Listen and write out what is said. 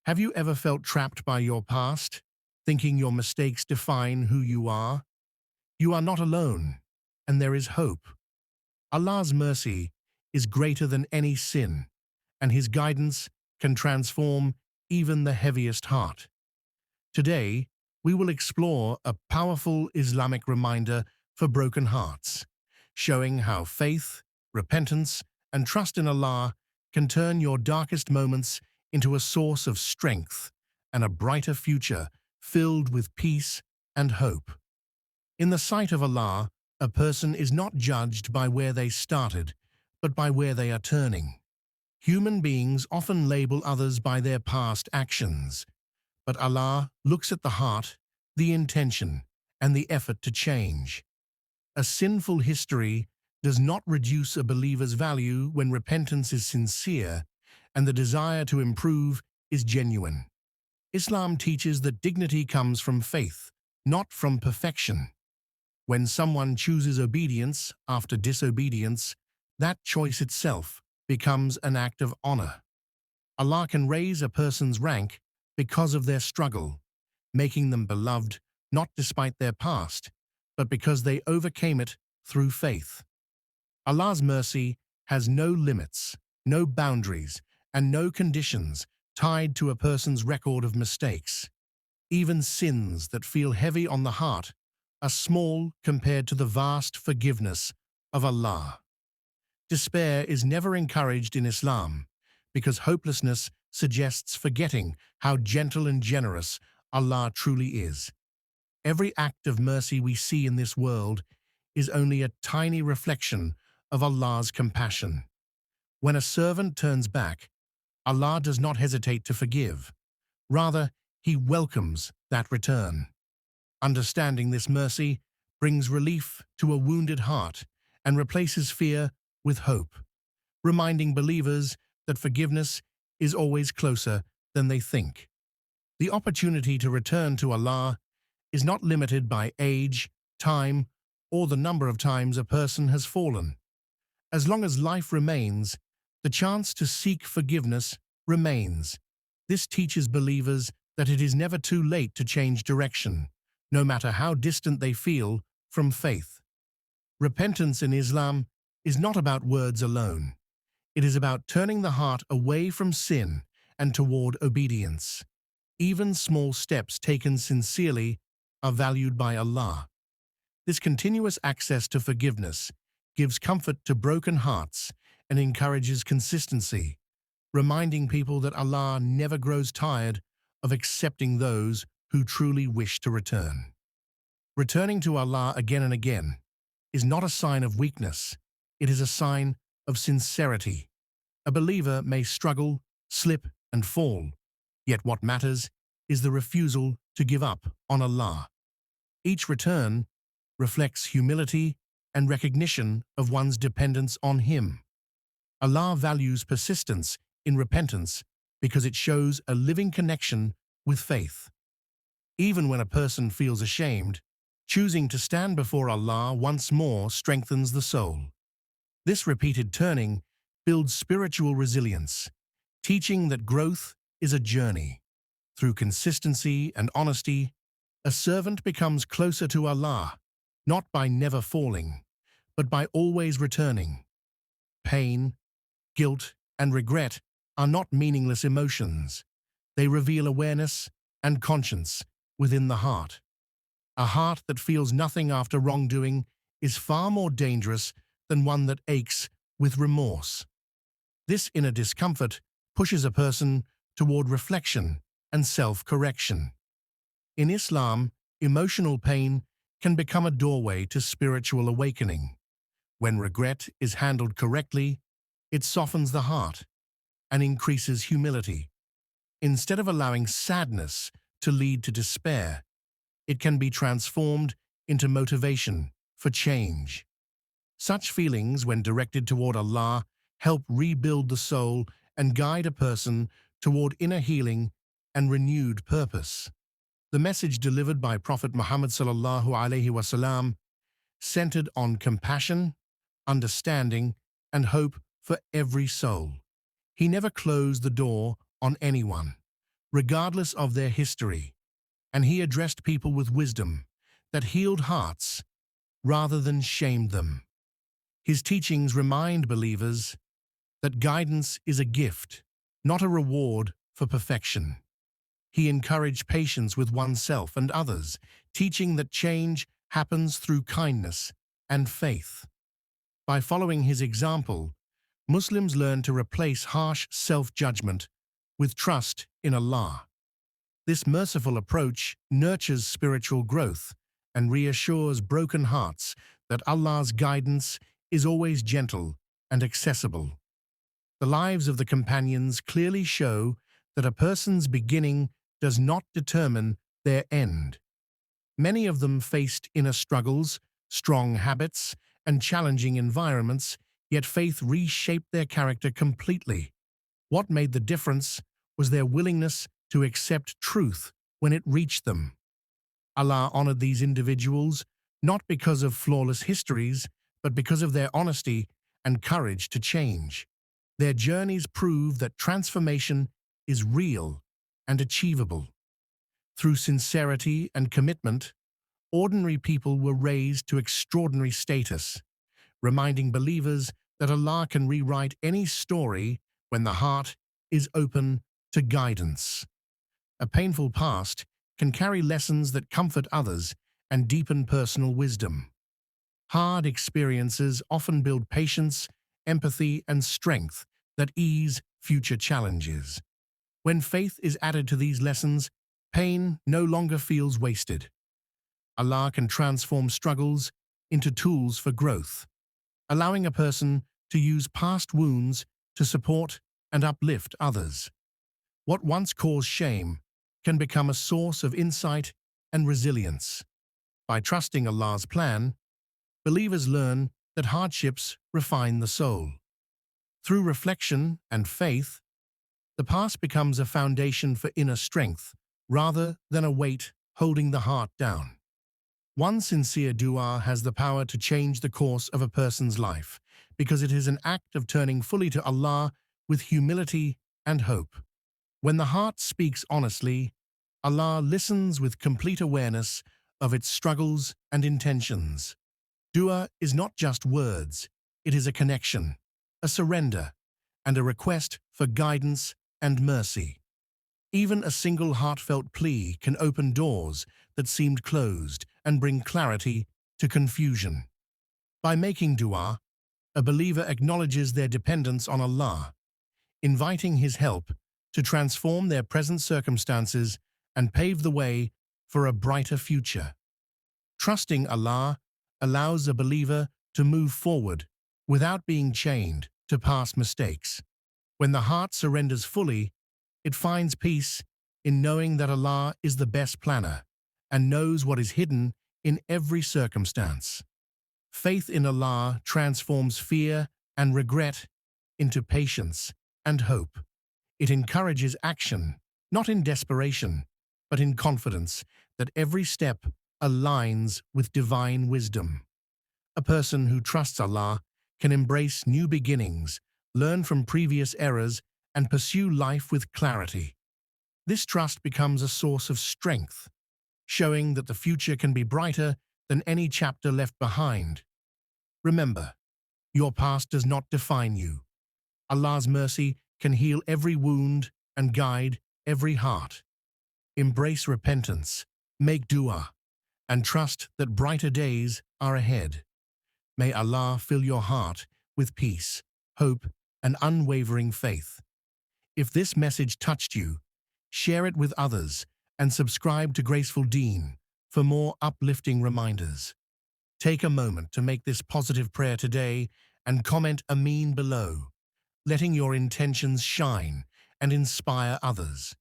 Have you ever felt trapped by your past, thinking your mistakes define who you are? You are not alone, and there is hope. Allah's mercy is greater than any sin, and His guidance can transform even the heaviest heart. Today, we will explore a powerful Islamic reminder for broken hearts, showing how faith, repentance, and trust in Allah can turn your darkest moments into a source of strength and a brighter future filled with peace and hope. In the sight of Allah, a person is not judged by where they started, but by where they are turning. Human beings often label others by their past actions, but Allah looks at the heart, the intention, and the effort to change. A sinful history does not reduce a believer's value when repentance is sincere and the desire to improve is genuine. Islam teaches that dignity comes from faith, not from perfection. When someone chooses obedience after disobedience, that choice itself becomes an act of honor. Allah can raise a person's rank because of their struggle, making them beloved not despite their past, but because they overcame it through faith. Allah's mercy has no limits, no boundaries, and no conditions tied to a person's record of mistakes. Even sins that feel heavy on the heart are small compared to the vast forgiveness of Allah. Despair is never encouraged in Islam because hopelessness suggests forgetting how gentle and generous Allah truly is. Every act of mercy we see in this world is only a tiny reflection of Allah's compassion. When a servant turns back, Allah does not hesitate to forgive. Rather, He welcomes that return. Understanding this mercy brings relief to a wounded heart and replaces fear with hope, reminding believers that forgiveness is always closer than they think. The opportunity to return to Allah is not limited by age, time, or the number of times a person has fallen. As long as life remains, the chance to seek forgiveness remains. This teaches believers that it is never too late to change direction, no matter how distant they feel from faith. Repentance in Islam is not about words alone. It is about turning the heart away from sin and toward obedience. Even small steps taken sincerely are valued by Allah. This continuous access to forgiveness gives comfort to broken hearts and encourages consistency, reminding people that Allah never grows tired of accepting those who truly wish to return. Returning to Allah again and again is not a sign of weakness, it is a sign of sincerity. A believer may struggle, slip, and fall, yet what matters is the refusal to give up on Allah. Each return reflects humility and recognition of one's dependence on Him. Allah values persistence in repentance because it shows a living connection with faith. Even when a person feels ashamed, choosing to stand before Allah once more strengthens the soul. This repeated turning builds spiritual resilience, teaching that growth is a journey. Through consistency and honesty, a servant becomes closer to Allah, not by never falling, but by always returning. Pain, guilt, and regret are not meaningless emotions. They reveal awareness and conscience within the heart. A heart that feels nothing after wrongdoing is far more dangerous than one that aches with remorse. This inner discomfort pushes a person toward reflection and self-correction. In Islam, emotional pain can become a doorway to spiritual awakening. When regret is handled correctly, it softens the heart and increases humility. Instead of allowing sadness to lead to despair, it can be transformed into motivation for change. Such feelings, when directed toward Allah, help rebuild the soul and guide a person toward inner healing and renewed purpose. The message delivered by Prophet Muhammad sallallahu alaihi wasallam centered on compassion, understanding, and hope for every soul. He never closed the door on anyone, regardless of their history, and he addressed people with wisdom that healed hearts rather than shamed them. His teachings remind believers that guidance is a gift, not a reward for perfection. He encouraged patience with oneself and others, teaching that change happens through kindness and faith. By following his example, Muslims learn to replace harsh self-judgment with trust in Allah. This merciful approach nurtures spiritual growth and reassures broken hearts that Allah's guidance is always gentle and accessible. The lives of the companions clearly show that a person's beginning does not determine their end. Many of them faced inner struggles, strong habits, and challenging environments, yet faith reshaped their character completely. What made the difference was their willingness to accept truth when it reached them. Allah honored these individuals not because of flawless histories, but because of their honesty and courage to change. Their journeys prove that transformation is real and achievable. Through sincerity and commitment, ordinary people were raised to extraordinary status, reminding believers that Allah can rewrite any story when the heart is open to guidance. A painful past can carry lessons that comfort others and deepen personal wisdom. Hard experiences often build patience, empathy, and strength that ease future challenges. When faith is added to these lessons, pain no longer feels wasted. Allah can transform struggles into tools for growth, allowing a person to use past wounds to support and uplift others. What once caused shame can become a source of insight and resilience. By trusting Allah's plan, believers learn that hardships refine the soul. Through reflection and faith, the past becomes a foundation for inner strength rather than a weight holding the heart down. One sincere dua has the power to change the course of a person's life because it is an act of turning fully to Allah with humility and hope. When the heart speaks honestly, Allah listens with complete awareness of its struggles and intentions. Dua is not just words, it is a connection, a surrender, and a request for guidance and mercy. Even a single heartfelt plea can open doors that seemed closed and bring clarity to confusion. By making dua, a believer acknowledges their dependence on Allah, inviting His help to transform their present circumstances and pave the way for a brighter future. Trusting Allah allows a believer to move forward without being chained to past mistakes. When the heart surrenders fully, it finds peace in knowing that Allah is the best planner and knows what is hidden in every circumstance. Faith in Allah transforms fear and regret into patience and hope. It encourages action, not in desperation, but in confidence that every step aligns with divine wisdom. A person who trusts Allah can embrace new beginnings, learn from previous errors, and pursue life with clarity. This trust becomes a source of strength, showing that the future can be brighter than any chapter left behind. Remember, your past does not define you. Allah's mercy can heal every wound and guide every heart. Embrace repentance, make dua, and trust that brighter days are ahead. May Allah fill your heart with peace, hope, and unwavering faith. If this message touched you, share it with others and subscribe to Graceful Deen for more uplifting reminders. Take a moment to make this positive prayer today and comment Ameen below, letting your intentions shine and inspire others.